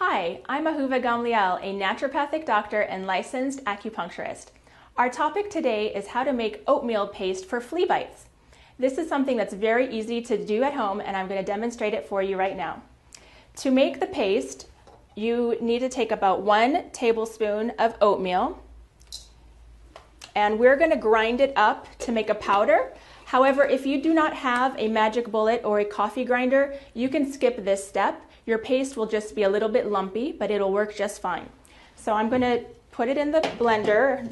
Hi, I'm Ahuva Gamliel, a naturopathic doctor and licensed acupuncturist. Our topic today is how to make oatmeal paste for flea bites. This is something that's very easy to do at home, and I'm going to demonstrate it for you right now. To make the paste, you need to take about 1 tablespoon of oatmeal, and we're going to grind it up to make a powder. However, if you do not have a magic bullet or a coffee grinder, you can skip this step. Your paste will just be a little bit lumpy, but it'll work just fine. So I'm going to put it in the blender.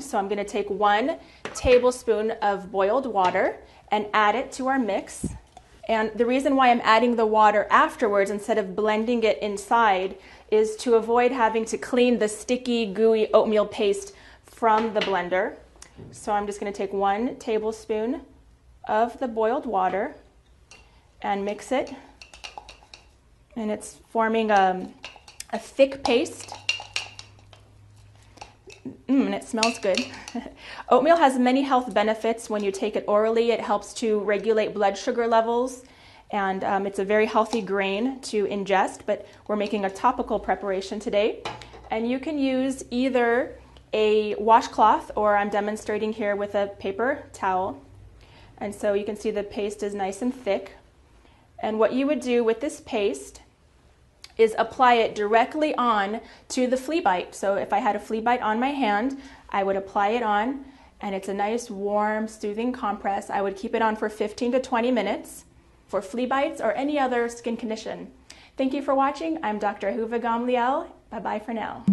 So I'm going to take 1 tablespoon of boiled water and add it to our mix. And the reason why I'm adding the water afterwards instead of blending it inside is to avoid having to clean the sticky, gooey oatmeal paste from the blender. So I'm just going to take 1 tablespoon of the boiled water and mix it, and it's forming a thick paste. And it smells good. Oatmeal has many health benefits when you take it orally. It helps to regulate blood sugar levels, and it's a very healthy grain to ingest, but we're making a topical preparation today. And you can use either a washcloth, or I'm demonstrating here with a paper towel. And so you can see the paste is nice and thick. And what you would do with this paste is apply it directly on to the flea bite. So if I had a flea bite on my hand, I would apply it on, and it's a nice warm, soothing compress. I would keep it on for 15 to 20 minutes for flea bites or any other skin condition. Thank you for watching. I'm Dr. Ahuva Gamliel. Bye-bye for now.